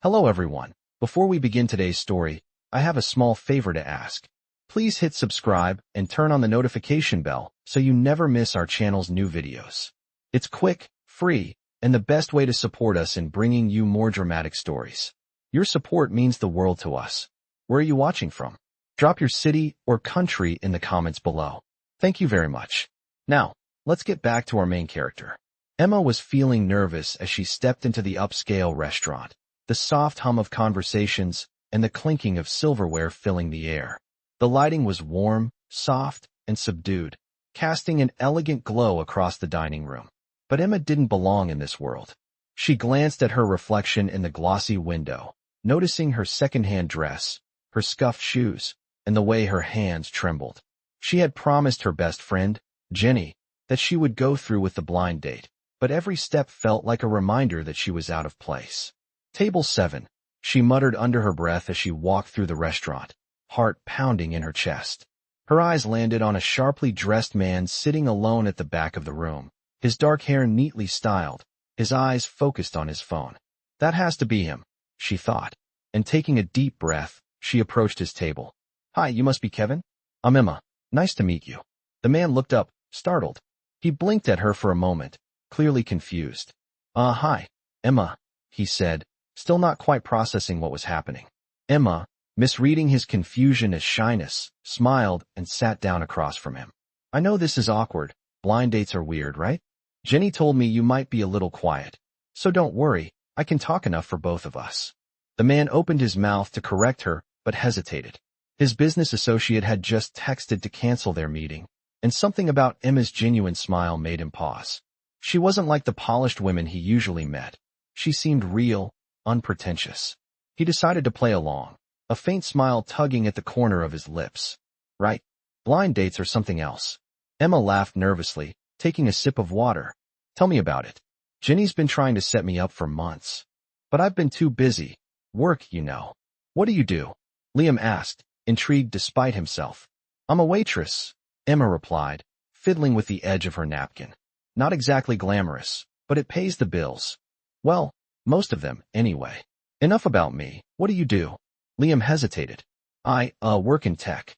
Hello everyone. Before we begin today's story, I have a small favor to ask. Please hit subscribe and turn on the notification bell so you never miss our channel's new videos. It's quick, free, and the best way to support us in bringing you more dramatic stories. Your support means the world to us. Where are you watching from? Drop your city or country in the comments below. Thank you very much. Now, let's get back to our main character. Emma was feeling nervous as she stepped into the upscale restaurant, the soft hum of conversations and the clinking of silverware filling the air. The lighting was warm, soft, and subdued, casting an elegant glow across the dining room. But Emma didn't belong in this world. She glanced at her reflection in the glossy window, noticing her second-hand dress, her scuffed shoes, and the way her hands trembled. She had promised her best friend, Jenny, that she would go through with the blind date, but every step felt like a reminder that she was out of place. Table 7, she muttered under her breath as she walked through the restaurant, heart pounding in her chest. Her eyes landed on a sharply dressed man sitting alone at the back of the room, his dark hair neatly styled, his eyes focused on his phone. That has to be him, she thought, and taking a deep breath, she approached his table. Hi, you must be Kevin? I'm Emma. Nice to meet you. The man looked up, startled. He blinked at her for a moment, clearly confused. Hi, Emma, he said, still not quite processing what was happening. Emma, misreading his confusion as shyness, smiled and sat down across from him. I know this is awkward. Blind dates are weird, right? Jenny told me you might be a little quiet. So don't worry, I can talk enough for both of us. The man opened his mouth to correct her, but hesitated. His business associate had just texted to cancel their meeting, and something about Emma's genuine smile made him pause. She wasn't like the polished women he usually met. She seemed real, unpretentious. He decided to play along, a faint smile tugging at the corner of his lips. Right, blind dates are something else. Emma laughed nervously, taking a sip of water. Tell me about it. Jenny's been trying to set me up for months. But I've been too busy. Work, you know. What do you do? Liam asked, intrigued despite himself. I'm a waitress, Emma replied, fiddling with the edge of her napkin. Not exactly glamorous, but it pays the bills. Well, most of them, anyway. Enough about me. What do you do? Liam hesitated. I work in tech.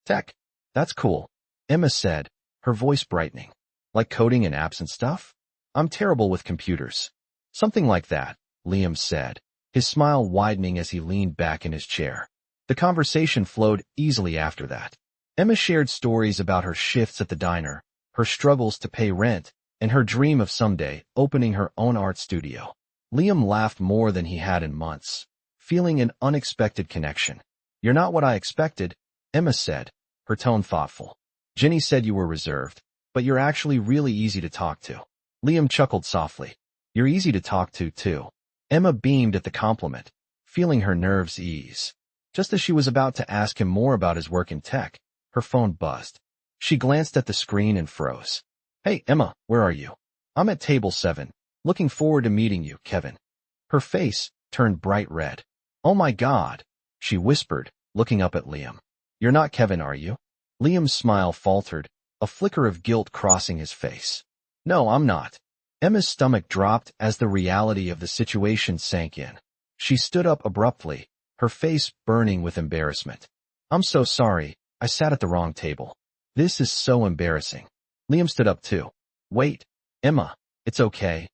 Tech? That's cool, Emma said, her voice brightening. Like coding and apps and stuff? I'm terrible with computers. Something like that, Liam said, his smile widening as he leaned back in his chair. The conversation flowed easily after that. Emma shared stories about her shifts at the diner, her struggles to pay rent, and her dream of someday opening her own art studio. Liam laughed more than he had in months, feeling an unexpected connection. You're not what I expected, Emma said, her tone thoughtful. Jenny said you were reserved, but you're actually really easy to talk to. Liam chuckled softly. You're easy to talk to, too. Emma beamed at the compliment, feeling her nerves ease. Just as she was about to ask him more about his work in tech, her phone buzzed. She glanced at the screen and froze. Hey, Emma, where are you? I'm at table 7. Looking forward to meeting you, Kevin. Her face turned bright red. Oh my God, she whispered, looking up at Liam. You're not Kevin, are you? Liam's smile faltered, a flicker of guilt crossing his face. No, I'm not. Emma's stomach dropped as the reality of the situation sank in. She stood up abruptly, her face burning with embarrassment. I'm so sorry, I sat at the wrong table. This is so embarrassing. Liam stood up too. Wait, Emma, it's okay.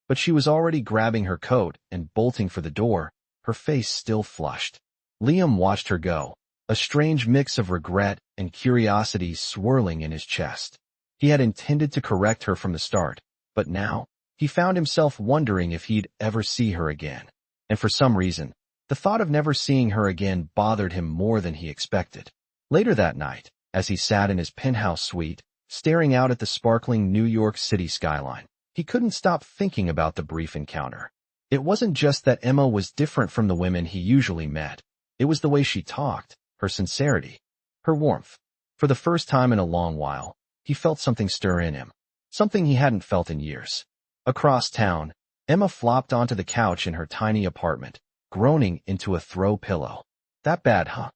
But she was already grabbing her coat and bolting for the door, her face still flushed. Liam watched her go, a strange mix of regret and curiosity swirling in his chest. He had intended to correct her from the start, but now, he found himself wondering if he'd ever see her again. And for some reason, the thought of never seeing her again bothered him more than he expected. Later that night, as he sat in his penthouse suite, staring out at the sparkling New York City skyline, he couldn't stop thinking about the brief encounter. It wasn't just that Emma was different from the women he usually met. It was the way she talked, her sincerity, her warmth. For the first time in a long while, he felt something stir in him, something he hadn't felt in years. Across town, Emma flopped onto the couch in her tiny apartment, groaning into a throw pillow. That bad, huh?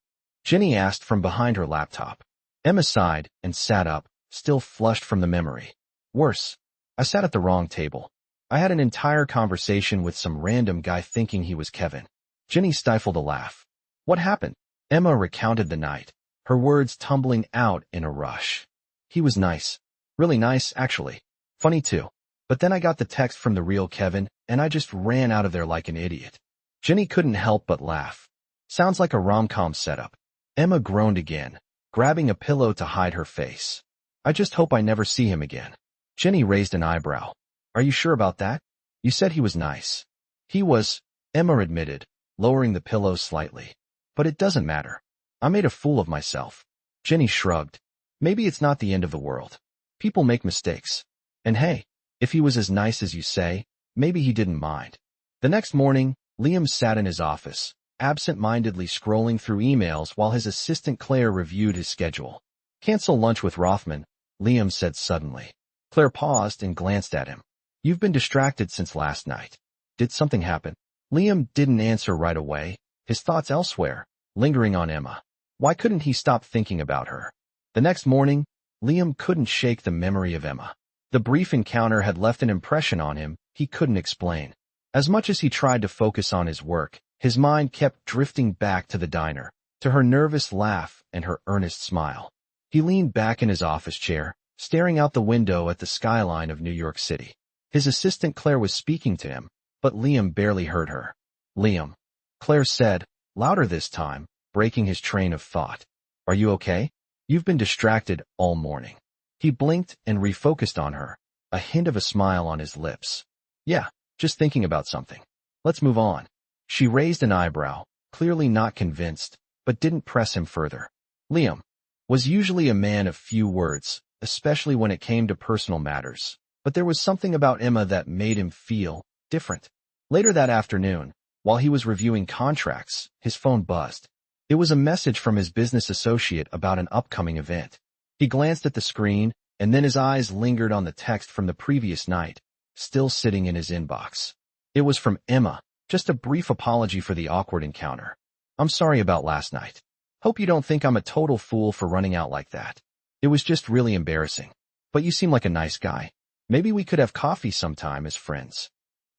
Jenny asked from behind her laptop. Emma sighed and sat up, still flushed from the memory. Worse. I sat at the wrong table. I had an entire conversation with some random guy thinking he was Kevin. Jenny stifled a laugh. What happened? Emma recounted the night, her words tumbling out in a rush. He was nice. Really nice, actually. Funny too. But then I got the text from the real Kevin, and I just ran out of there like an idiot. Jenny couldn't help but laugh. Sounds like a rom-com setup. Emma groaned again, grabbing a pillow to hide her face. I just hope I never see him again. Jenny raised an eyebrow. Are you sure about that? You said he was nice. He was, Emma admitted, lowering the pillow slightly. But it doesn't matter. I made a fool of myself. Jenny shrugged. Maybe it's not the end of the world. People make mistakes. And hey, if he was as nice as you say, maybe he didn't mind. The next morning, Liam sat in his office, absent-mindedly scrolling through emails while his assistant Claire reviewed his schedule. Cancel lunch with Rothman, Liam said suddenly. Claire paused and glanced at him. You've been distracted since last night. Did something happen? Liam didn't answer right away, his thoughts elsewhere, lingering on Emma. Why couldn't he stop thinking about her? The next morning, Liam couldn't shake the memory of Emma. The brief encounter had left an impression on him he couldn't explain. As much as he tried to focus on his work, his mind kept drifting back to the diner, to her nervous laugh and her earnest smile. He leaned back in his office chair, staring out the window at the skyline of New York City. His assistant Claire was speaking to him, but Liam barely heard her. Liam, Claire said, louder this time, breaking his train of thought. Are you okay? You've been distracted all morning. He blinked and refocused on her, a hint of a smile on his lips. Yeah, just thinking about something. Let's move on. She raised an eyebrow, clearly not convinced, but didn't press him further. Liam was usually a man of few words, especially when it came to personal matters, but there was something about Emma that made him feel different. Later that afternoon, while he was reviewing contracts, his phone buzzed. It was a message from his business associate about an upcoming event. He glanced at the screen, and then his eyes lingered on the text from the previous night, still sitting in his inbox. It was from Emma, just a brief apology for the awkward encounter. I'm sorry about last night. Hope you don't think I'm a total fool for running out like that. It was just really embarrassing. But you seem like a nice guy. Maybe we could have coffee sometime as friends.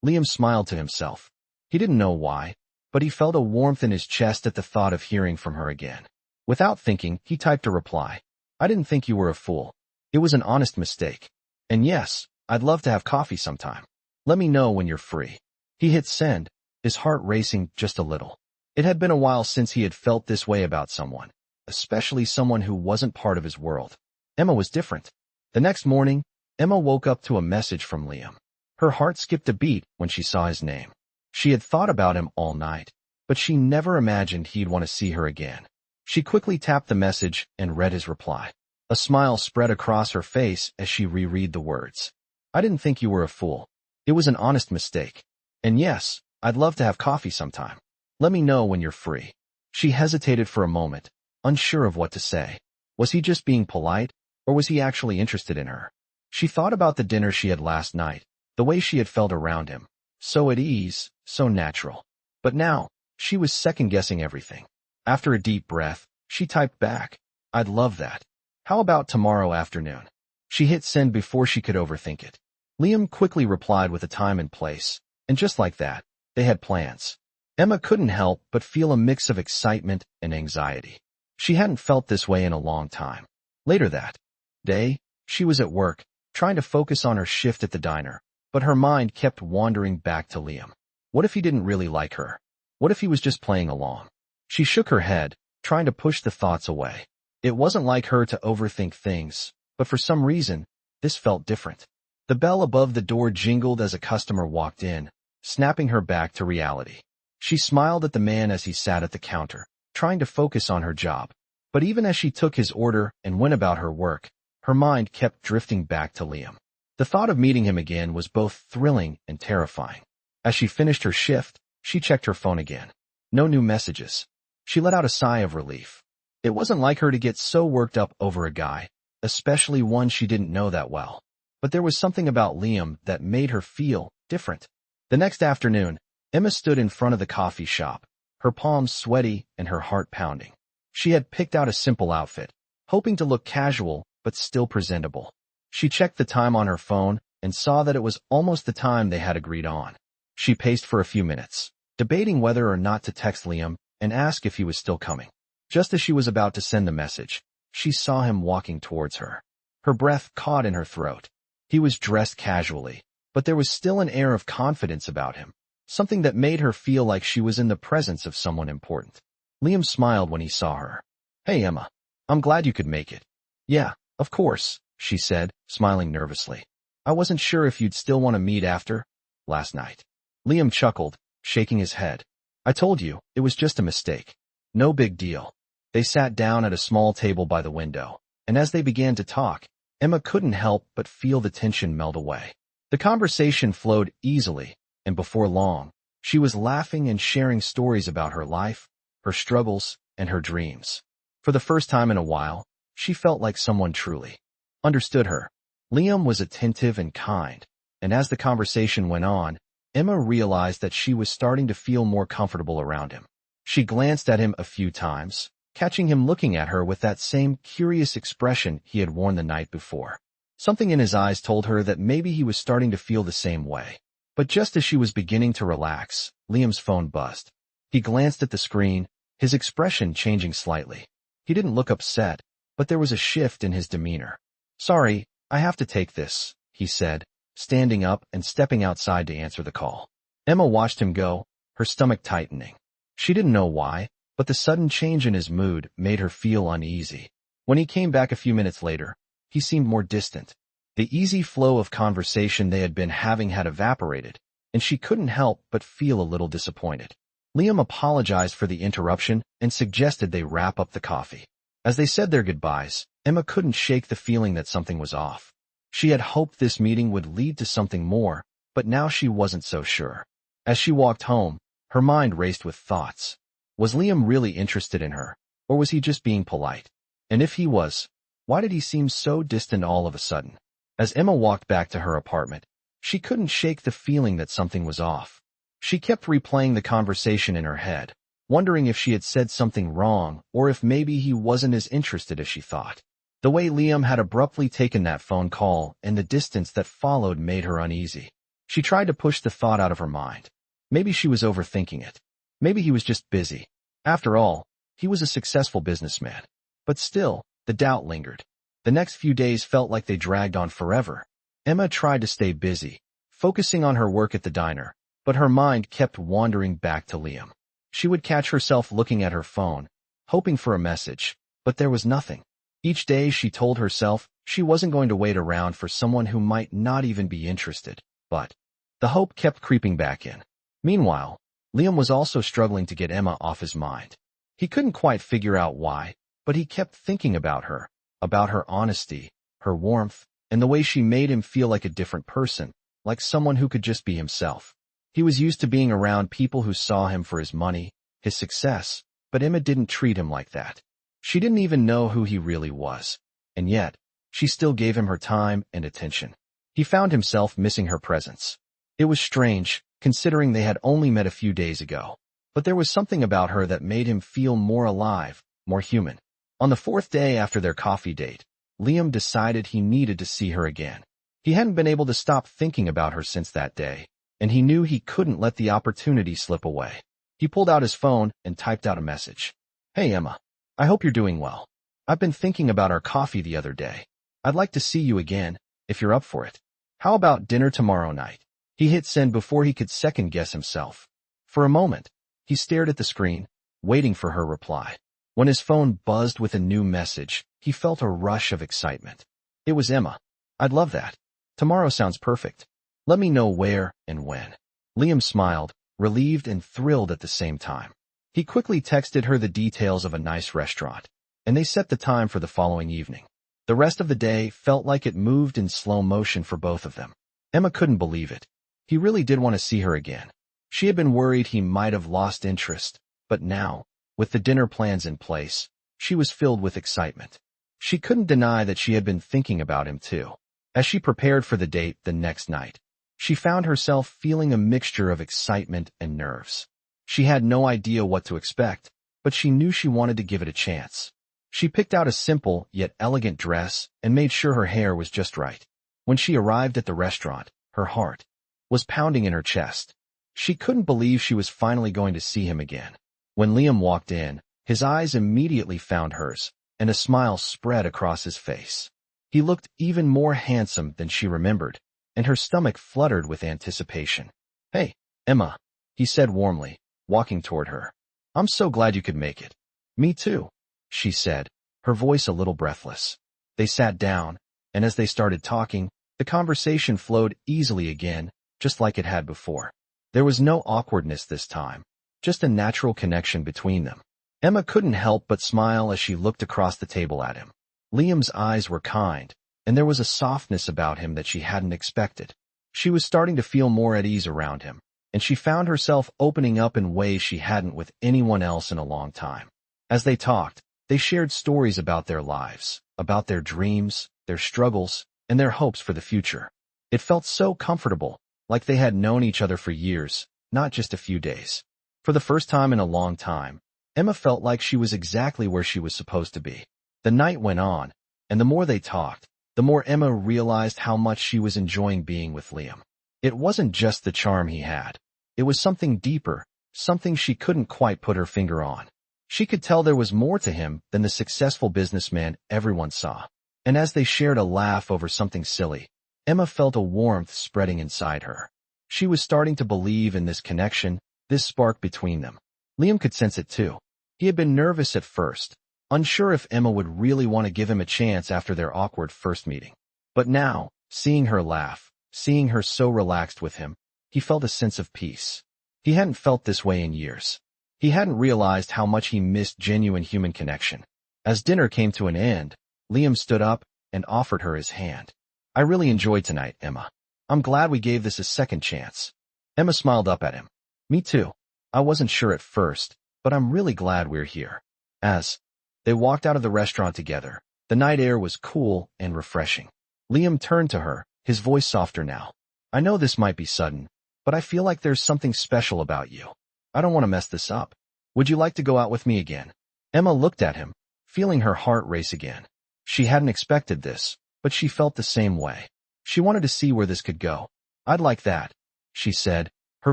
Liam smiled to himself. He didn't know why, but he felt a warmth in his chest at the thought of hearing from her again. Without thinking, he typed a reply. I didn't think you were a fool. It was an honest mistake. And yes, I'd love to have coffee sometime. Let me know when you're free. He hit send, his heart racing just a little. It had been a while since he had felt this way about someone, especially someone who wasn't part of his world. Emma was different. The next morning, Emma woke up to a message from Liam. Her heart skipped a beat when she saw his name. She had thought about him all night, but she never imagined he'd want to see her again. She quickly tapped the message and read his reply. A smile spread across her face as she reread the words. I didn't think you were a fool. It was an honest mistake. And yes, I'd love to have coffee sometime. Let me know when you're free. She hesitated for a moment, unsure of what to say. Was he just being polite, or was he actually interested in her? She thought about the dinner she had last night, the way she had felt around him. So at ease, so natural. But now, she was second-guessing everything. After a deep breath, she typed back, I'd love that. How about tomorrow afternoon? She hit send before she could overthink it. Liam quickly replied with a time and place, and just like that, they had plans. Emma couldn't help but feel a mix of excitement and anxiety. She hadn't felt this way in a long time. Later that day, she was at work, trying to focus on her shift at the diner, but her mind kept wandering back to Liam. What if he didn't really like her? What if he was just playing along? She shook her head, trying to push the thoughts away. It wasn't like her to overthink things, but for some reason, this felt different. The bell above the door jingled as a customer walked in, snapping her back to reality. She smiled at the man as he sat at the counter, trying to focus on her job. But even as she took his order and went about her work, her mind kept drifting back to Liam. The thought of meeting him again was both thrilling and terrifying. As she finished her shift, she checked her phone again. No new messages. She let out a sigh of relief. It wasn't like her to get so worked up over a guy, especially one she didn't know that well. But there was something about Liam that made her feel different. The next afternoon, Emma stood in front of the coffee shop, her palms sweaty and her heart pounding. She had picked out a simple outfit, hoping to look casual but still presentable. She checked the time on her phone, and saw that it was almost the time they had agreed on. She paced for a few minutes, debating whether or not to text Liam and ask if he was still coming. Just as she was about to send the message, she saw him walking towards her. Her breath caught in her throat. He was dressed casually, but there was still an air of confidence about him, something that made her feel like she was in the presence of someone important. Liam smiled when he saw her. "Hey, Emma. I'm glad you could make it." "Yeah, of course," she said, smiling nervously. "I wasn't sure if you'd still want to meet after last night." Liam chuckled, shaking his head. "I told you, it was just a mistake. No big deal." They sat down at a small table by the window, and as they began to talk, Emma couldn't help but feel the tension melt away. The conversation flowed easily, and before long, she was laughing and sharing stories about her life, her struggles, and her dreams. For the first time in a while, she felt like someone truly understood her. Liam was attentive and kind, and as the conversation went on, Emma realized that she was starting to feel more comfortable around him. She glanced at him a few times, catching him looking at her with that same curious expression he had worn the night before. Something in his eyes told her that maybe he was starting to feel the same way. But just as she was beginning to relax, Liam's phone buzzed. He glanced at the screen, his expression changing slightly. He didn't look upset, but there was a shift in his demeanor. "Sorry, I have to take this," he said, standing up and stepping outside to answer the call. Emma watched him go, her stomach tightening. She didn't know why, but the sudden change in his mood made her feel uneasy. When he came back a few minutes later, he seemed more distant. The easy flow of conversation they had been having had evaporated, and she couldn't help but feel a little disappointed. Liam apologized for the interruption and suggested they wrap up the coffee. As they said their goodbyes, Emma couldn't shake the feeling that something was off. She had hoped this meeting would lead to something more, but now she wasn't so sure. As she walked home, her mind raced with thoughts. Was Liam really interested in her, or was he just being polite? And if he was, why did he seem so distant all of a sudden? As Emma walked back to her apartment, she couldn't shake the feeling that something was off. She kept replaying the conversation in her head, wondering if she had said something wrong or if maybe he wasn't as interested as she thought. The way Liam had abruptly taken that phone call and the distance that followed made her uneasy. She tried to push the thought out of her mind. Maybe she was overthinking it. Maybe he was just busy. After all, he was a successful businessman. But still, the doubt lingered. The next few days felt like they dragged on forever. Emma tried to stay busy, focusing on her work at the diner, but her mind kept wandering back to Liam. She would catch herself looking at her phone, hoping for a message, but there was nothing. Each day she told herself she wasn't going to wait around for someone who might not even be interested, but the hope kept creeping back in. Meanwhile, Liam was also struggling to get Emma off his mind. He couldn't quite figure out why, but he kept thinking about her honesty, her warmth, and the way she made him feel like a different person, like someone who could just be himself. He was used to being around people who saw him for his money, his success, but Emma didn't treat him like that. She didn't even know who he really was, and yet, she still gave him her time and attention. He found himself missing her presence. It was strange, considering they had only met a few days ago, but there was something about her that made him feel more alive, more human. On the fourth day after their coffee date, Liam decided he needed to see her again. He hadn't been able to stop thinking about her since that day, and he knew he couldn't let the opportunity slip away. He pulled out his phone and typed out a message. "Hey Emma, I hope you're doing well. I've been thinking about our coffee the other day. I'd like to see you again, if you're up for it. How about dinner tomorrow night?" He hit send before he could second-guess himself. For a moment, he stared at the screen, waiting for her reply. When his phone buzzed with a new message, he felt a rush of excitement. It was Emma. "I'd love that. Tomorrow sounds perfect. Let me know where and when." Liam smiled, relieved and thrilled at the same time. He quickly texted her the details of a nice restaurant, and they set the time for the following evening. The rest of the day felt like it moved in slow motion for both of them. Emma couldn't believe it. He really did want to see her again. She had been worried he might have lost interest, but now, with the dinner plans in place, she was filled with excitement. She couldn't deny that she had been thinking about him too. As she prepared for the date the next night, she found herself feeling a mixture of excitement and nerves. She had no idea what to expect, but she knew she wanted to give it a chance. She picked out a simple yet elegant dress and made sure her hair was just right. When she arrived at the restaurant, her heart was pounding in her chest. She couldn't believe she was finally going to see him again. When Liam walked in, his eyes immediately found hers, and a smile spread across his face. He looked even more handsome than she remembered, and her stomach fluttered with anticipation. "Hey, Emma," he said warmly, walking toward her. "I'm so glad you could make it." "Me too," she said, her voice a little breathless. They sat down, and as they started talking, the conversation flowed easily again, just like it had before. There was no awkwardness this time, just a natural connection between them. Emma couldn't help but smile as she looked across the table at him. Liam's eyes were kind, and there was a softness about him that she hadn't expected. She was starting to feel more at ease around him, and she found herself opening up in ways she hadn't with anyone else in a long time. As they talked, they shared stories about their lives, about their dreams, their struggles, and their hopes for the future. It felt so comfortable, like they had known each other for years, not just a few days. For the first time in a long time, Emma felt like she was exactly where she was supposed to be. The night went on, and the more they talked, the more Emma realized how much she was enjoying being with Liam. It wasn't just the charm he had. It was something deeper, something she couldn't quite put her finger on. She could tell there was more to him than the successful businessman everyone saw. And as they shared a laugh over something silly, Emma felt a warmth spreading inside her. She was starting to believe in this connection, this spark between them. Liam could sense it too. He had been nervous at first, unsure if Emma would really want to give him a chance after their awkward first meeting. But now, seeing her laugh, seeing her so relaxed with him, he felt a sense of peace. He hadn't felt this way in years. He hadn't realized how much he missed genuine human connection. As dinner came to an end, Liam stood up and offered her his hand. "I really enjoyed tonight, Emma. I'm glad we gave this a second chance." Emma smiled up at him. "Me too. I wasn't sure at first, but I'm really glad we're here." As they walked out of the restaurant together, the night air was cool and refreshing. Liam turned to her, his voice softer now. "I know this might be sudden, but I feel like there's something special about you. I don't want to mess this up. Would you like to go out with me again?" Emma looked at him, feeling her heart race again. She hadn't expected this, but she felt the same way. She wanted to see where this could go. "I'd like that," she said, her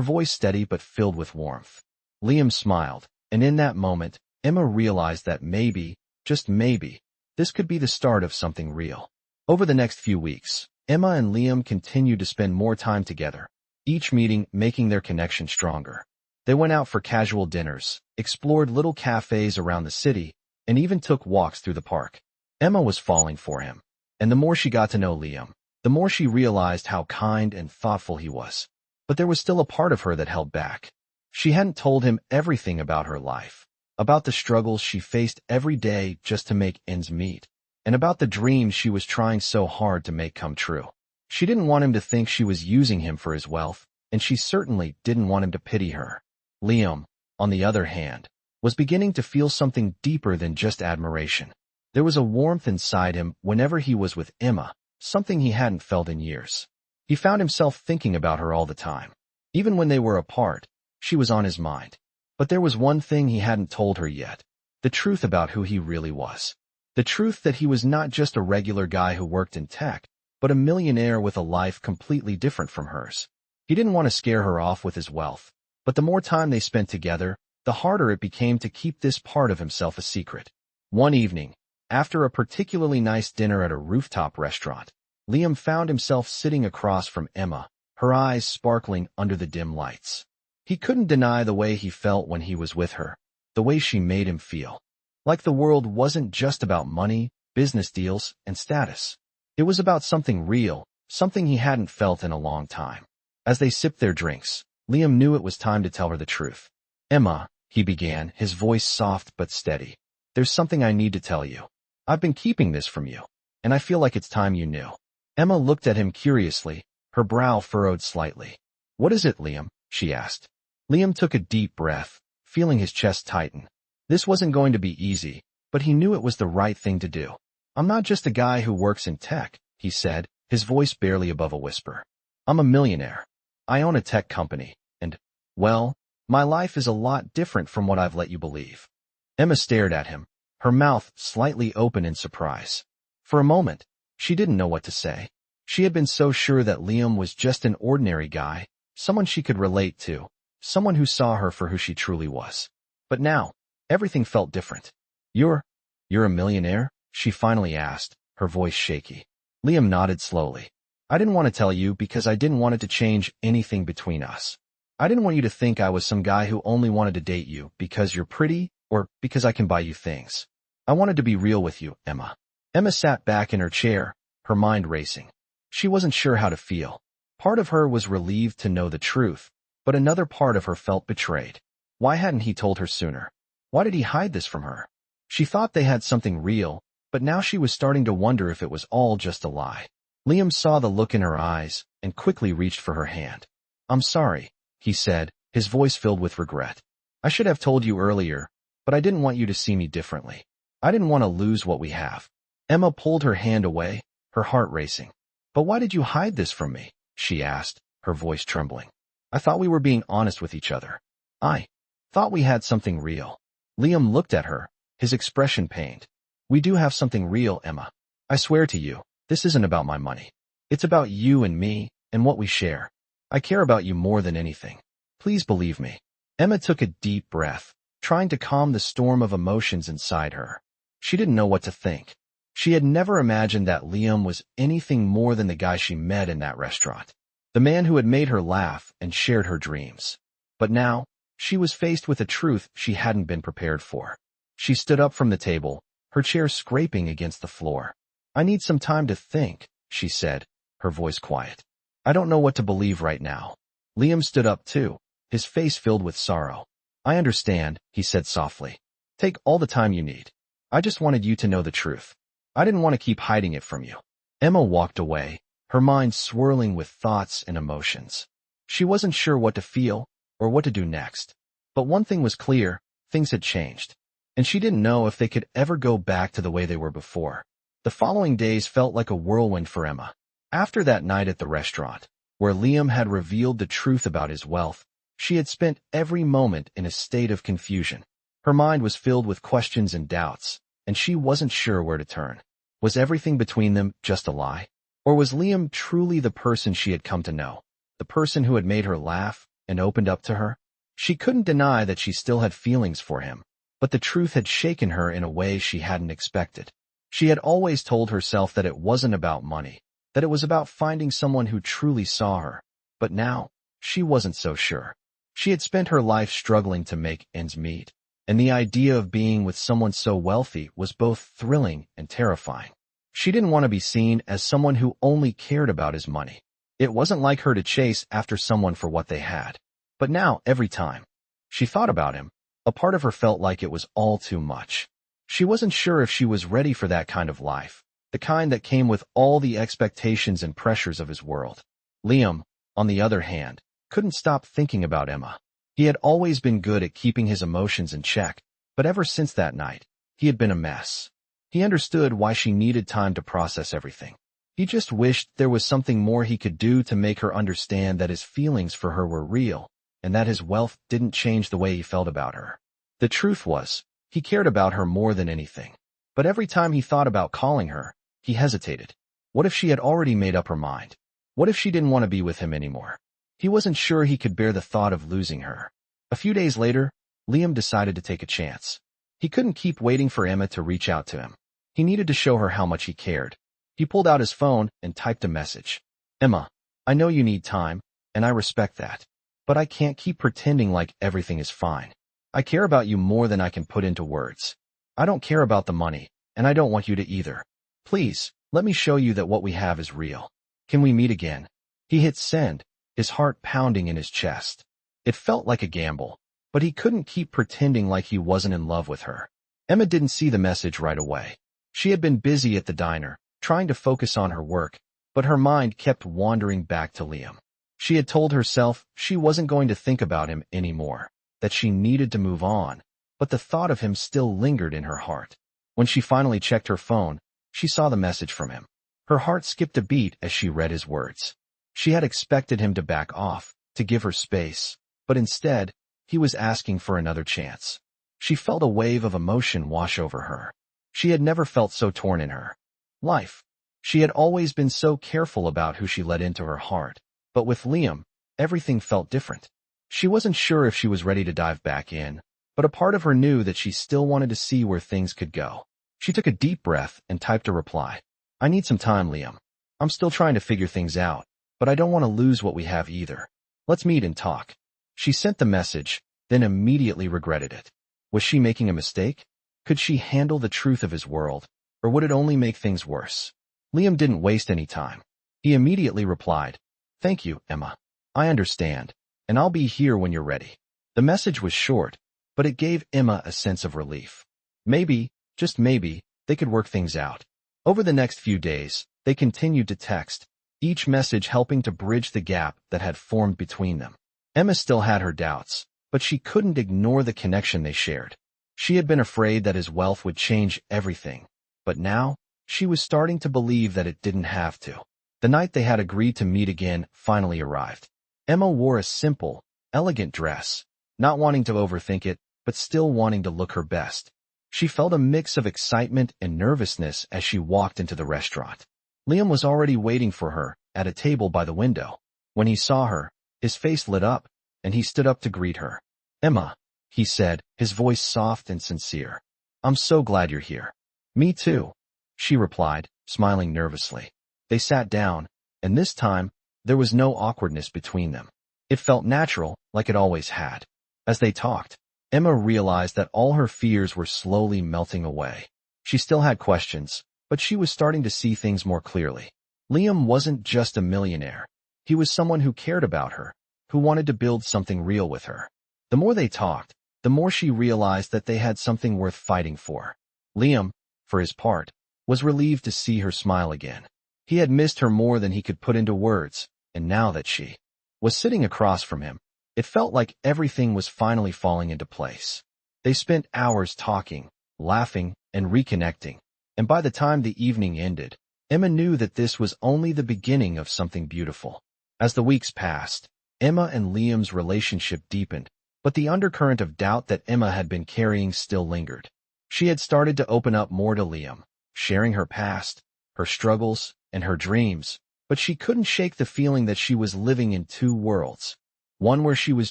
voice steady but filled with warmth. Liam smiled, and in that moment, Emma realized that maybe, just maybe, this could be the start of something real. Over the next few weeks, Emma and Liam continued to spend more time together, each meeting making their connection stronger. They went out for casual dinners, explored little cafes around the city, and even took walks through the park. Emma was falling for him, and the more she got to know Liam, the more she realized how kind and thoughtful he was. But there was still a part of her that held back. She hadn't told him everything about her life, about the struggles she faced every day just to make ends meet, and about the dreams she was trying so hard to make come true. She didn't want him to think she was using him for his wealth, and she certainly didn't want him to pity her. Liam, on the other hand, was beginning to feel something deeper than just admiration. There was a warmth inside him whenever he was with Emma, something he hadn't felt in years. He found himself thinking about her all the time. Even when they were apart, she was on his mind. But there was one thing he hadn't told her yet, the truth about who he really was. The truth that he was not just a regular guy who worked in tech, but a millionaire with a life completely different from hers. He didn't want to scare her off with his wealth, but the more time they spent together, the harder it became to keep this part of himself a secret. One evening, after a particularly nice dinner at a rooftop restaurant, Liam found himself sitting across from Emma, her eyes sparkling under the dim lights. He couldn't deny the way he felt when he was with her, the way she made him feel. Like the world wasn't just about money, business deals, and status. It was about something real, something he hadn't felt in a long time. As they sipped their drinks, Liam knew it was time to tell her the truth. "Emma," he began, his voice soft but steady, "there's something I need to tell you. I've been keeping this from you, and I feel like it's time you knew." Emma looked at him curiously, her brow furrowed slightly. "What is it, Liam?" she asked. Liam took a deep breath, feeling his chest tighten. This wasn't going to be easy, but he knew it was the right thing to do. "I'm not just a guy who works in tech," he said, his voice barely above a whisper. "I'm a millionaire. I own a tech company, and, well, my life is a lot different from what I've let you believe." Emma stared at him, her mouth slightly open in surprise. For a moment, she didn't know what to say. She had been so sure that Liam was just an ordinary guy, someone she could relate to, someone who saw her for who she truly was. But now, everything felt different. You're a millionaire? She finally asked, her voice shaky. Liam nodded slowly. I didn't want to tell you because I didn't want it to change anything between us. I didn't want you to think I was some guy who only wanted to date you because you're pretty or because I can buy you things. I wanted to be real with you, Emma. Emma sat back in her chair, her mind racing. She wasn't sure how to feel. Part of her was relieved to know the truth, but another part of her felt betrayed. Why hadn't he told her sooner? Why did he hide this from her? She thought they had something real, but now she was starting to wonder if it was all just a lie. Liam saw the look in her eyes and quickly reached for her hand. I'm sorry, he said, his voice filled with regret. I should have told you earlier, but I didn't want you to see me differently. I didn't want to lose what we have. Emma pulled her hand away, her heart racing. But why did you hide this from me? She asked, her voice trembling. I thought we were being honest with each other. I thought we had something real. Liam looked at her, his expression pained. We do have something real, Emma. I swear to you, this isn't about my money. It's about you and me and what we share. I care about you more than anything. Please believe me. Emma took a deep breath, trying to calm the storm of emotions inside her. She didn't know what to think. She had never imagined that Liam was anything more than the guy she met in that restaurant, the man who had made her laugh and shared her dreams. But now, she was faced with a truth she hadn't been prepared for. She stood up from the table, her chair scraping against the floor. I need some time to think, she said, her voice quiet. I don't know what to believe right now. Liam stood up too, his face filled with sorrow. I understand, he said softly. Take all the time you need. I just wanted you to know the truth. I didn't want to keep hiding it from you. Emma walked away, her mind swirling with thoughts and emotions. She wasn't sure what to feel or what to do next. But one thing was clear, things had changed. And she didn't know if they could ever go back to the way they were before. The following days felt like a whirlwind for Emma. After that night at the restaurant, where Liam had revealed the truth about his wealth, she had spent every moment in a state of confusion. Her mind was filled with questions and doubts, and she wasn't sure where to turn. Was everything between them just a lie? Or was Liam truly the person she had come to know? The person who had made her laugh and opened up to her? She couldn't deny that she still had feelings for him, but the truth had shaken her in a way she hadn't expected. She had always told herself that it wasn't about money, that it was about finding someone who truly saw her. But now, she wasn't so sure. She had spent her life struggling to make ends meet, and the idea of being with someone so wealthy was both thrilling and terrifying. She didn't want to be seen as someone who only cared about his money. It wasn't like her to chase after someone for what they had. But now, every time she thought about him, a part of her felt like it was all too much. She wasn't sure if she was ready for that kind of life, the kind that came with all the expectations and pressures of his world. Liam, on the other hand, couldn't stop thinking about Emma. He had always been good at keeping his emotions in check, but ever since that night, he had been a mess. He understood why she needed time to process everything. He just wished there was something more he could do to make her understand that his feelings for her were real, and that his wealth didn't change the way he felt about her. The truth was, he cared about her more than anything. But every time he thought about calling her, he hesitated. What if she had already made up her mind? What if she didn't want to be with him anymore? He wasn't sure he could bear the thought of losing her. A few days later, Liam decided to take a chance. He couldn't keep waiting for Emma to reach out to him. He needed to show her how much he cared. He pulled out his phone and typed a message. Emma, I know you need time, and I respect that. But I can't keep pretending like everything is fine. I care about you more than I can put into words. I don't care about the money, and I don't want you to either. Please, let me show you that what we have is real. Can we meet again? He hit send, his heart pounding in his chest. It felt like a gamble, but he couldn't keep pretending like he wasn't in love with her. Emma didn't see the message right away. She had been busy at the diner, trying to focus on her work, but her mind kept wandering back to Liam. She had told herself she wasn't going to think about him anymore, that she needed to move on, but the thought of him still lingered in her heart. When she finally checked her phone, she saw the message from him. Her heart skipped a beat as she read his words. She had expected him to back off, to give her space, but instead, he was asking for another chance. She felt a wave of emotion wash over her. She had never felt so torn in her life. She had always been so careful about who she let into her heart, but with Liam, everything felt different. She wasn't sure if she was ready to dive back in, but a part of her knew that she still wanted to see where things could go. She took a deep breath and typed a reply. I need some time, Liam. I'm still trying to figure things out, but I don't want to lose what we have either. Let's meet and talk. She sent the message, then immediately regretted it. Was she making a mistake? Could she handle the truth of his world, or would it only make things worse? Liam didn't waste any time. He immediately replied, Thank you, Emma. I understand, and I'll be here when you're ready. The message was short, but it gave Emma a sense of relief. Maybe, just maybe, they could work things out. Over the next few days, they continued to text, each message helping to bridge the gap that had formed between them. Emma still had her doubts, but she couldn't ignore the connection they shared. She had been afraid that his wealth would change everything, but now, she was starting to believe that it didn't have to. The night they had agreed to meet again finally arrived. Emma wore a simple, elegant dress, not wanting to overthink it, but still wanting to look her best. She felt a mix of excitement and nervousness as she walked into the restaurant. Liam was already waiting for her at a table by the window. When he saw her, his face lit up, and he stood up to greet her. Emma, he said, his voice soft and sincere. I'm so glad you're here. Me too, she replied, smiling nervously. They sat down, and this time, there was no awkwardness between them. It felt natural, like it always had. As they talked, Emma realized that all her fears were slowly melting away. She still had questions, but she was starting to see things more clearly. Liam wasn't just a millionaire. He was someone who cared about her, who wanted to build something real with her. The more they talked, the more she realized that they had something worth fighting for. Liam, for his part, was relieved to see her smile again. He had missed her more than he could put into words, and now that she was sitting across from him, it felt like everything was finally falling into place. They spent hours talking, laughing, and reconnecting, and by the time the evening ended, Emma knew that this was only the beginning of something beautiful. As the weeks passed, Emma and Liam's relationship deepened, but the undercurrent of doubt that Emma had been carrying still lingered. She had started to open up more to Liam, sharing her past, her struggles, and her dreams, but she couldn't shake the feeling that she was living in two worlds. One where she was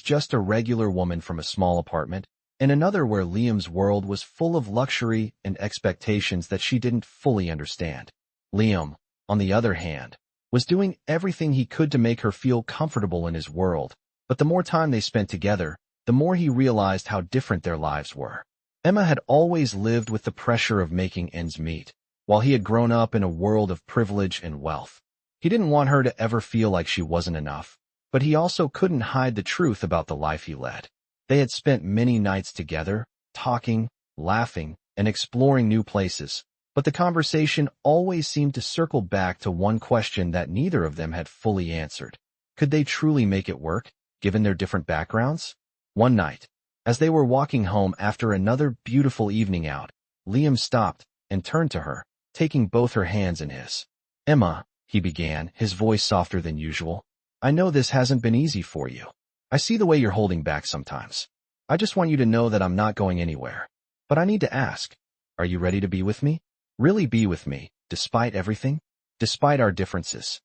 just a regular woman from a small apartment, and another where Liam's world was full of luxury and expectations that she didn't fully understand. Liam, on the other hand, was doing everything he could to make her feel comfortable in his world, but the more time they spent together, the more he realized how different their lives were. Emma had always lived with the pressure of making ends meet, while he had grown up in a world of privilege and wealth. He didn't want her to ever feel like she wasn't enough, but he also couldn't hide the truth about the life he led. They had spent many nights together, talking, laughing, and exploring new places, but the conversation always seemed to circle back to one question that neither of them had fully answered. Could they truly make it work, given their different backgrounds? One night, as they were walking home after another beautiful evening out, Liam stopped and turned to her, taking both her hands in his. Emma, he began, his voice softer than usual, I know this hasn't been easy for you. I see the way you're holding back sometimes. I just want you to know that I'm not going anywhere. But I need to ask, are you ready to be with me? Really be with me, despite everything? Despite our differences?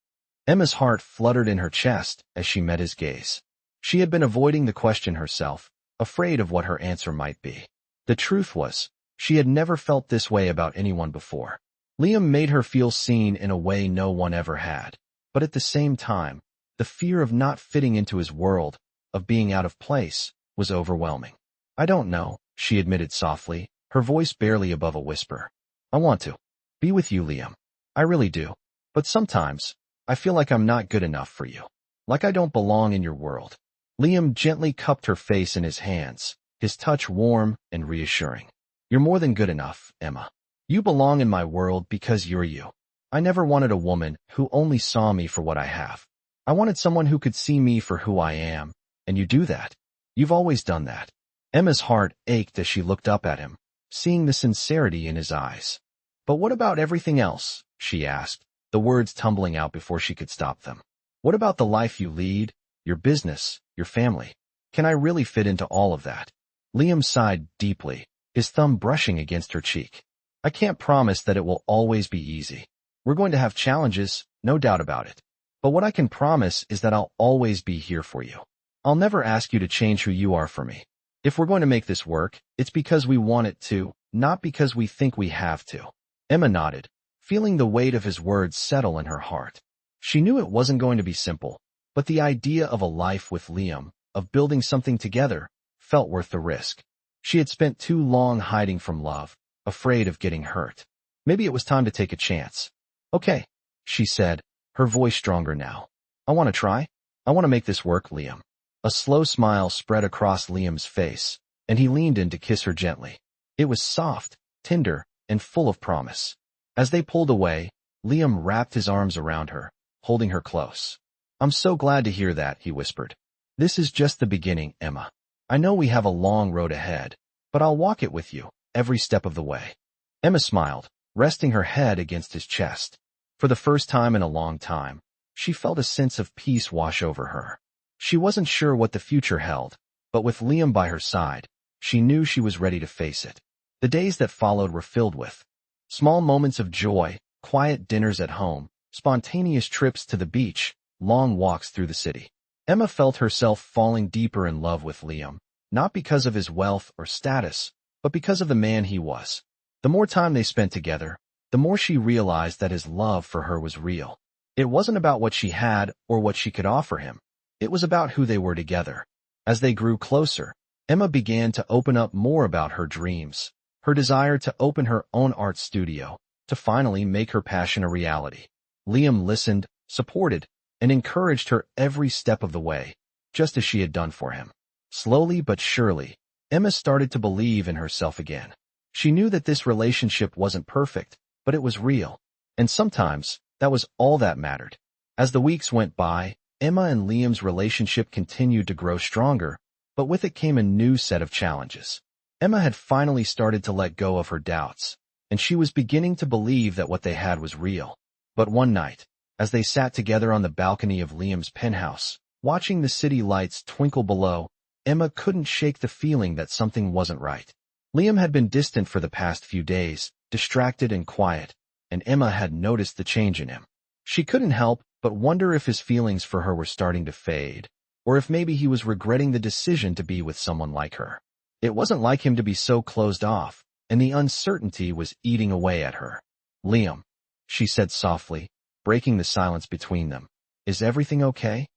Emma's heart fluttered in her chest as she met his gaze. She had been avoiding the question herself, afraid of what her answer might be. The truth was, she had never felt this way about anyone before. Liam made her feel seen in a way no one ever had. But at the same time, the fear of not fitting into his world, of being out of place, was overwhelming. I don't know, she admitted softly, her voice barely above a whisper. I want to be with you, Liam. I really do. But sometimes, I feel like I'm not good enough for you. Like I don't belong in your world. Liam gently cupped her face in his hands, his touch warm and reassuring. You're more than good enough, Emma. You belong in my world because you're you. I never wanted a woman who only saw me for what I have. I wanted someone who could see me for who I am, and you do that. You've always done that. Emma's heart ached as she looked up at him, seeing the sincerity in his eyes. But what about everything else? She asked, the words tumbling out before she could stop them. What about the life you lead, your business, your family? Can I really fit into all of that? Liam sighed deeply, his thumb brushing against her cheek. I can't promise that it will always be easy. We're going to have challenges, no doubt about it. But what I can promise is that I'll always be here for you. I'll never ask you to change who you are for me. If we're going to make this work, it's because we want it to, not because we think we have to. Emma nodded, feeling the weight of his words settle in her heart. She knew it wasn't going to be simple, but the idea of a life with Liam, of building something together, felt worth the risk. She had spent too long hiding from love, afraid of getting hurt. Maybe it was time to take a chance. Okay, she said, her voice stronger now. I want to try. I want to make this work, Liam. A slow smile spread across Liam's face, and he leaned in to kiss her gently. It was soft, tender, and full of promise. As they pulled away, Liam wrapped his arms around her, holding her close. I'm so glad to hear that, he whispered. This is just the beginning, Emma. I know we have a long road ahead, but I'll walk it with you, every step of the way. Emma smiled, resting her head against his chest. For the first time in a long time, she felt a sense of peace wash over her. She wasn't sure what the future held, but with Liam by her side, she knew she was ready to face it. The days that followed were filled with small moments of joy, quiet dinners at home, spontaneous trips to the beach, long walks through the city. Emma felt herself falling deeper in love with Liam, not because of his wealth or status, but because of the man he was. The more time they spent together, the more she realized that his love for her was real. It wasn't about what she had or what she could offer him. It was about who they were together. As they grew closer, Emma began to open up more about her dreams, her desire to open her own art studio, to finally make her passion a reality. Liam listened, supported, and encouraged her every step of the way, just as she had done for him. Slowly but surely, Emma started to believe in herself again. She knew that this relationship wasn't perfect, but it was real. And sometimes, that was all that mattered. As the weeks went by, Emma and Liam's relationship continued to grow stronger, but with it came a new set of challenges. Emma had finally started to let go of her doubts, and she was beginning to believe that what they had was real. But one night, as they sat together on the balcony of Liam's penthouse, watching the city lights twinkle below, Emma couldn't shake the feeling that something wasn't right. Liam had been distant for the past few days, distracted and quiet, and Emma had noticed the change in him. She couldn't help but wonder if his feelings for her were starting to fade, or if maybe he was regretting the decision to be with someone like her. It wasn't like him to be so closed off, and the uncertainty was eating away at her. Liam, she said softly, breaking the silence between them. Is everything okay?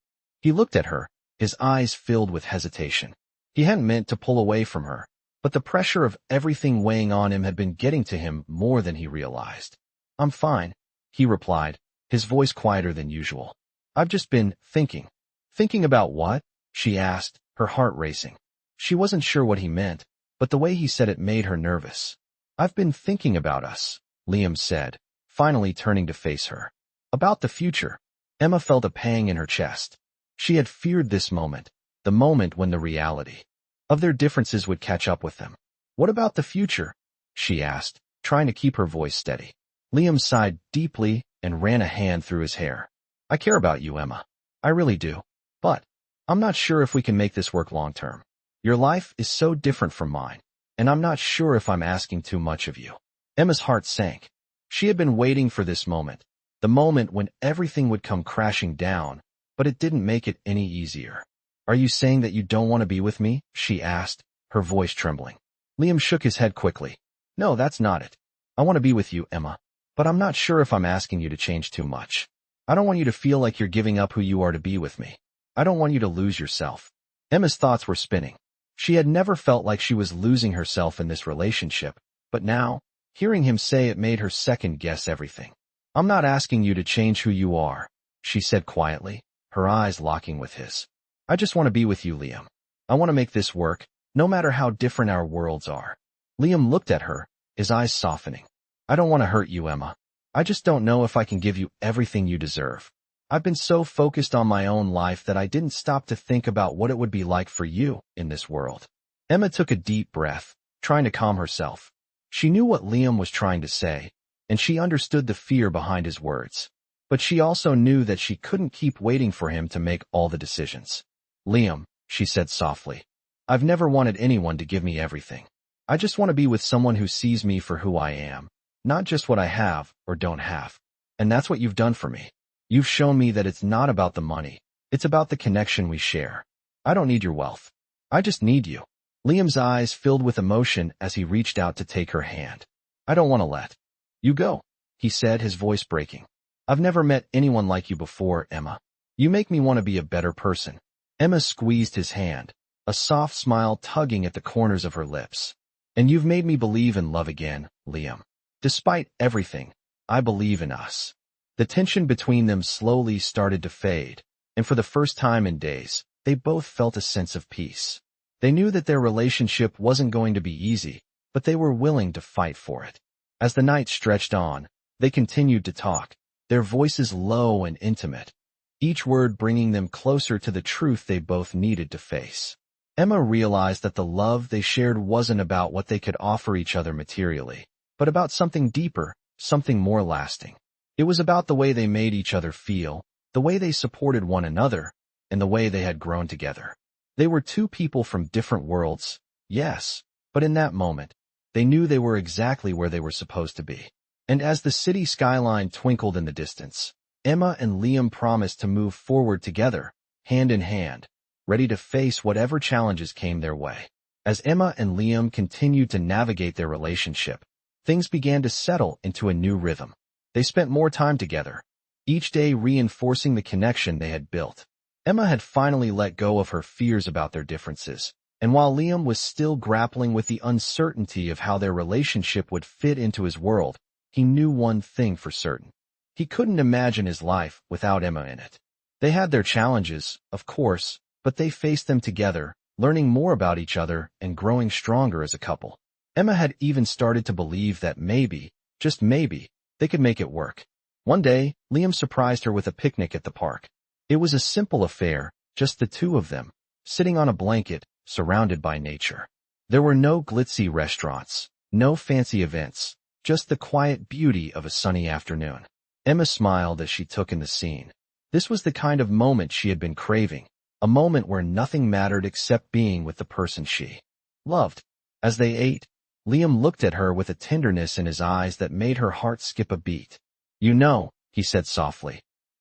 He looked at her, his eyes filled with hesitation. He hadn't meant to pull away from her, but the pressure of everything weighing on him had been getting to him more than he realized. I'm fine, he replied, his voice quieter than usual. I've just been thinking. Thinking about what? She asked, her heart racing. She wasn't sure what he meant, but the way he said it made her nervous. I've been thinking about us, Liam said, finally turning to face her. About the future. Emma felt a pang in her chest. She had feared this moment, the moment when the reality of their differences would catch up with them. What about the future? She asked, trying to keep her voice steady. Liam sighed deeply and ran a hand through his hair. I care about you, Emma. I really do. But I'm not sure if we can make this work long term. Your life is so different from mine, and I'm not sure if I'm asking too much of you. Emma's heart sank. She had been waiting for this moment, the moment when everything would come crashing down, but it didn't make it any easier. Are you saying that you don't want to be with me? She asked, her voice trembling. Liam shook his head quickly. No, that's not it. I want to be with you, Emma, but I'm not sure if I'm asking you to change too much. I don't want you to feel like you're giving up who you are to be with me. I don't want you to lose yourself. Emma's thoughts were spinning. She had never felt like she was losing herself in this relationship, but now, hearing him say it made her second-guess everything. I'm not asking you to change who you are, she said quietly, her eyes locking with his. I just want to be with you, Liam. I want to make this work, no matter how different our worlds are. Liam looked at her, his eyes softening. I don't want to hurt you, Emma. I just don't know if I can give you everything you deserve. I've been so focused on my own life that I didn't stop to think about what it would be like for you in this world. Emma took a deep breath, trying to calm herself. She knew what Liam was trying to say, and she understood the fear behind his words. But she also knew that she couldn't keep waiting for him to make all the decisions. Liam, she said softly, I've never wanted anyone to give me everything. I just want to be with someone who sees me for who I am, not just what I have or don't have. And that's what you've done for me. You've shown me that it's not about the money. It's about the connection we share. I don't need your wealth. I just need you. Liam's eyes filled with emotion as he reached out to take her hand. I don't want to let you go, he said, his voice breaking. I've never met anyone like you before, Emma. You make me want to be a better person. Emma squeezed his hand, a soft smile tugging at the corners of her lips. And you've made me believe in love again, Liam. Despite everything, I believe in us. The tension between them slowly started to fade, and for the first time in days, they both felt a sense of peace. They knew that their relationship wasn't going to be easy, but they were willing to fight for it. As the night stretched on, they continued to talk, their voices low and intimate, each word bringing them closer to the truth they both needed to face. Emma realized that the love they shared wasn't about what they could offer each other materially, but about something deeper, something more lasting. It was about the way they made each other feel, the way they supported one another, and the way they had grown together. They were two people from different worlds, yes, but in that moment, they knew they were exactly where they were supposed to be. And as the city skyline twinkled in the distance, Emma and Liam promised to move forward together, hand in hand, ready to face whatever challenges came their way. As Emma and Liam continued to navigate their relationship, things began to settle into a new rhythm. They spent more time together, each day reinforcing the connection they had built. Emma had finally let go of her fears about their differences, and while Liam was still grappling with the uncertainty of how their relationship would fit into his world, he knew one thing for certain. He couldn't imagine his life without Emma in it. They had their challenges, of course, but they faced them together, learning more about each other and growing stronger as a couple. Emma had even started to believe that maybe, just maybe, they could make it work. One day, Liam surprised her with a picnic at the park. It was a simple affair, just the two of them, sitting on a blanket, surrounded by nature. There were no glitzy restaurants, no fancy events, just the quiet beauty of a sunny afternoon. Emma smiled as she took in the scene. This was the kind of moment she had been craving, a moment where nothing mattered except being with the person she loved. As they ate, Liam looked at her with a tenderness in his eyes that made her heart skip a beat. You know, he said softly,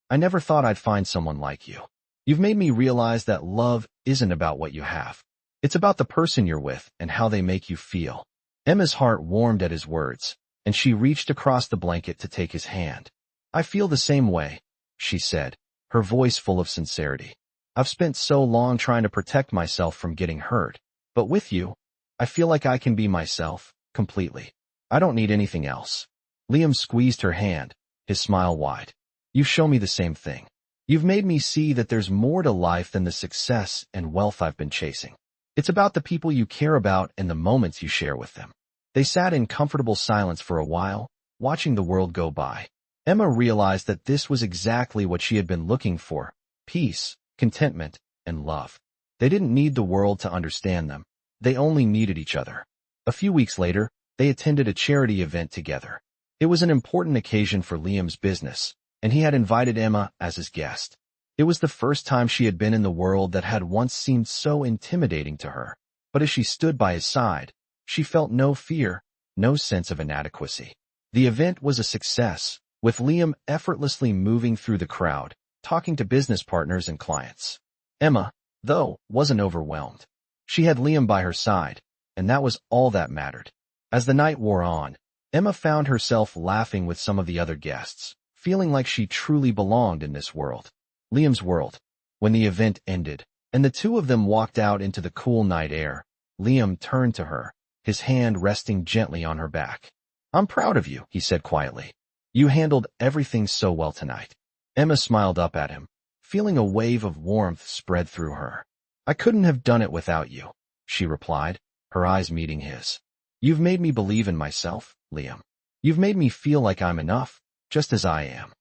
I never thought I'd find someone like you. You've made me realize that love isn't about what you have. It's about the person you're with and how they make you feel. Emma's heart warmed at his words, and she reached across the blanket to take his hand. I feel the same way, she said, her voice full of sincerity. I've spent so long trying to protect myself from getting hurt, but with you, I feel like I can be myself, completely. I don't need anything else. Liam squeezed her hand, his smile wide. You show me the same thing. You've made me see that there's more to life than the success and wealth I've been chasing. It's about the people you care about and the moments you share with them. They sat in comfortable silence for a while, watching the world go by. Emma realized that this was exactly what she had been looking for: peace, contentment, and love. They didn't need the world to understand them. They only needed each other. A few weeks later, they attended a charity event together. It was an important occasion for Liam's business, and he had invited Emma as his guest. It was the first time she had been in the world that had once seemed so intimidating to her. But as she stood by his side, she felt no fear, no sense of inadequacy. The event was a success, with Liam effortlessly moving through the crowd, talking to business partners and clients. Emma, though, wasn't overwhelmed. She had Liam by her side, and that was all that mattered. As the night wore on, Emma found herself laughing with some of the other guests, feeling like she truly belonged in this world. Liam's world. When the event ended, and the two of them walked out into the cool night air, Liam turned to her, his hand resting gently on her back. I'm proud of you, he said quietly. You handled everything so well tonight. Emma smiled up at him, feeling a wave of warmth spread through her. I couldn't have done it without you, she replied, her eyes meeting his. You've made me believe in myself, Liam. You've made me feel like I'm enough, just as I am.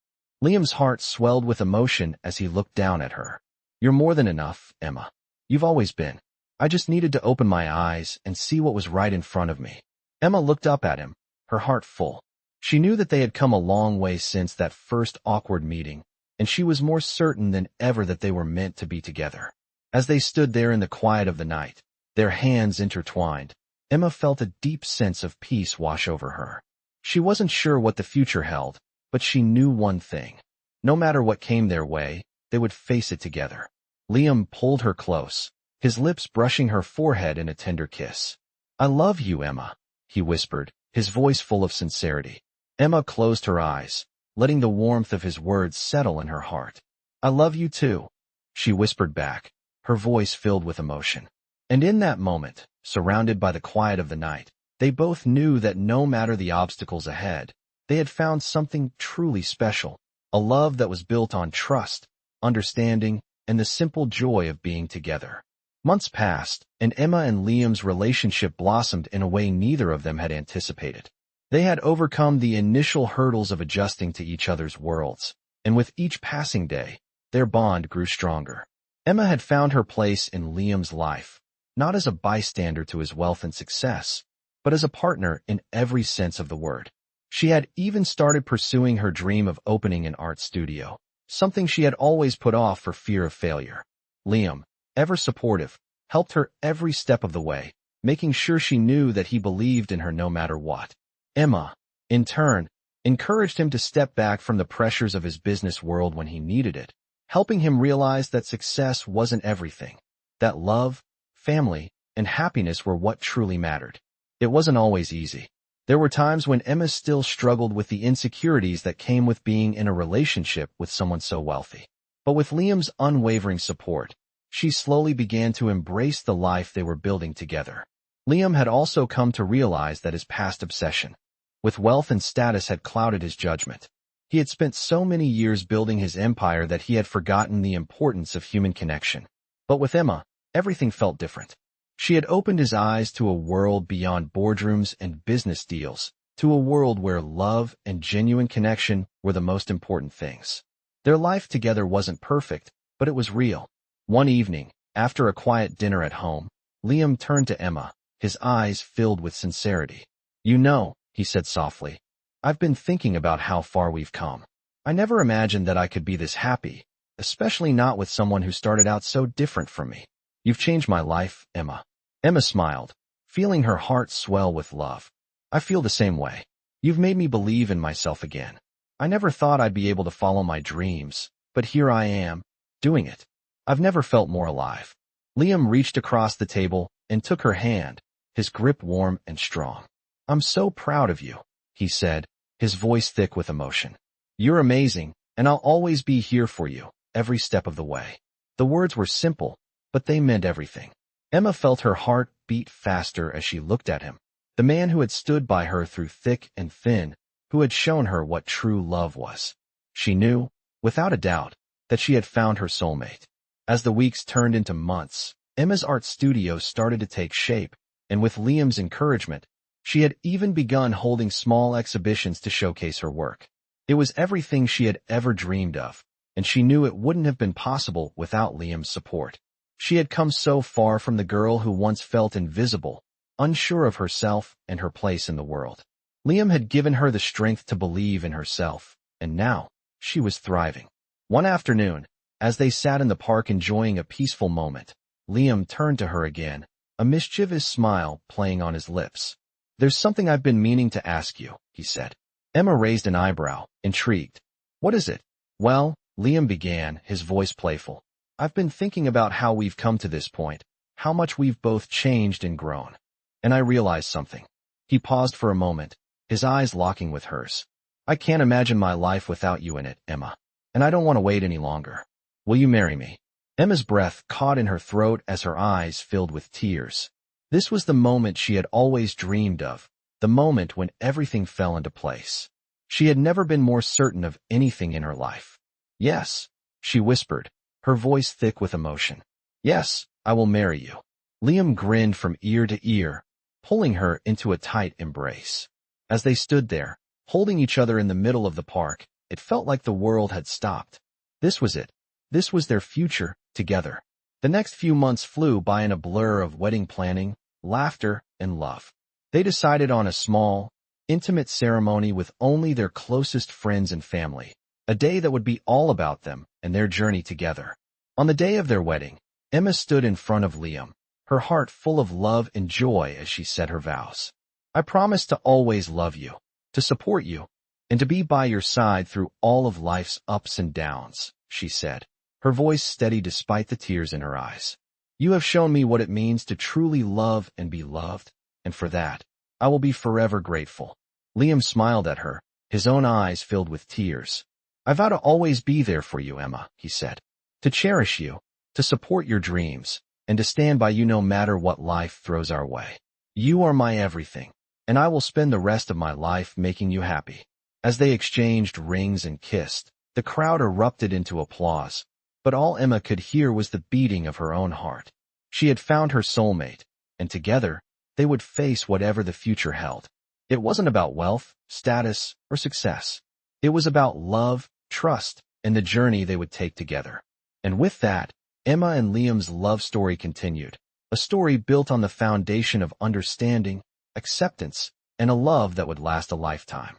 Liam's heart swelled with emotion as he looked down at her. You're more than enough, Emma. You've always been. I just needed to open my eyes and see what was right in front of me. Emma looked up at him, her heart full. She knew that they had come a long way since that first awkward meeting, and she was more certain than ever that they were meant to be together. As they stood there in the quiet of the night, their hands intertwined, Emma felt a deep sense of peace wash over her. She wasn't sure what the future held, But she knew one thing. No matter what came their way, they would face it together. Liam pulled her close, his lips brushing her forehead in a tender kiss. "I love you, Emma," he whispered, his voice full of sincerity. Emma closed her eyes, letting the warmth of his words settle in her heart. "I love you too," she whispered back, her voice filled with emotion. And in that moment, surrounded by the quiet of the night, they both knew that no matter the obstacles ahead, they had found something truly special, a love that was built on trust, understanding, and the simple joy of being together. Months passed, and Emma and Liam's relationship blossomed in a way neither of them had anticipated. They had overcome the initial hurdles of adjusting to each other's worlds, and with each passing day, their bond grew stronger. Emma had found her place in Liam's life, not as a bystander to his wealth and success, but as a partner in every sense of the word. She had even started pursuing her dream of opening an art studio, something she had always put off for fear of failure. Liam, ever supportive, helped her every step of the way, making sure she knew that he believed in her no matter what. Emma, in turn, encouraged him to step back from the pressures of his business world when he needed it, helping him realize that success wasn't everything, that love, family, and happiness were what truly mattered. It wasn't always easy. There were times when Emma still struggled with the insecurities that came with being in a relationship with someone so wealthy. But with Liam's unwavering support, she slowly began to embrace the life they were building together. Liam had also come to realize that his past obsession with wealth and status had clouded his judgment. He had spent so many years building his empire that he had forgotten the importance of human connection. But with Emma, everything felt different. She had opened his eyes to a world beyond boardrooms and business deals, to a world where love and genuine connection were the most important things. Their life together wasn't perfect, but it was real. One evening, after a quiet dinner at home, Liam turned to Emma, his eyes filled with sincerity. "You know," he said softly, "I've been thinking about how far we've come. I never imagined that I could be this happy, especially not with someone who started out so different from me. You've changed my life, Emma." Emma smiled, feeling her heart swell with love. "I feel the same way. You've made me believe in myself again. I never thought I'd be able to follow my dreams, but here I am, doing it. I've never felt more alive." Liam reached across the table and took her hand, his grip warm and strong. "I'm so proud of you," he said, his voice thick with emotion. "You're amazing, and I'll always be here for you, every step of the way." The words were simple, but they meant everything. Emma felt her heart beat faster as she looked at him, the man who had stood by her through thick and thin, who had shown her what true love was. She knew, without a doubt, that she had found her soulmate. As the weeks turned into months, Emma's art studio started to take shape, and with Liam's encouragement, she had even begun holding small exhibitions to showcase her work. It was everything she had ever dreamed of, and she knew it wouldn't have been possible without Liam's support. She had come so far from the girl who once felt invisible, unsure of herself and her place in the world. Liam had given her the strength to believe in herself, and now, she was thriving. One afternoon, as they sat in the park enjoying a peaceful moment, Liam turned to her again, a mischievous smile playing on his lips. "There's something I've been meaning to ask you," he said. Emma raised an eyebrow, intrigued. "What is it?" "Well," Liam began, his voice playful, "I've been thinking about how we've come to this point, how much we've both changed and grown. And I realized something." He paused for a moment, his eyes locking with hers. "I can't imagine my life without you in it, Emma. And I don't want to wait any longer. Will you marry me?" Emma's breath caught in her throat as her eyes filled with tears. This was the moment she had always dreamed of, the moment when everything fell into place. She had never been more certain of anything in her life. "Yes," she whispered, her voice thick with emotion. "Yes, I will marry you." Liam grinned from ear to ear, pulling her into a tight embrace. As they stood there, holding each other in the middle of the park, it felt like the world had stopped. This was it. This was their future, together. The next few months flew by in a blur of wedding planning, laughter, and love. They decided on a small, intimate ceremony with only their closest friends and family, a day that would be all about them and their journey together. On the day of their wedding, Emma stood in front of Liam, her heart full of love and joy as she said her vows. "I promise to always love you, to support you, and to be by your side through all of life's ups and downs," she said, her voice steady despite the tears in her eyes. "You have shown me what it means to truly love and be loved, and for that, I will be forever grateful." Liam smiled at her, his own eyes filled with tears. "I vow to always be there for you, Emma," he said, "to cherish you, to support your dreams, and to stand by you no matter what life throws our way. You are my everything, and I will spend the rest of my life making you happy." As they exchanged rings and kissed, the crowd erupted into applause, but all Emma could hear was the beating of her own heart. She had found her soulmate, and together, they would face whatever the future held. It wasn't about wealth, status, or success. It was about love, trust, and the journey they would take together. And with that, Emma and Liam's love story continued, a story built on the foundation of understanding, acceptance, and a love that would last a lifetime.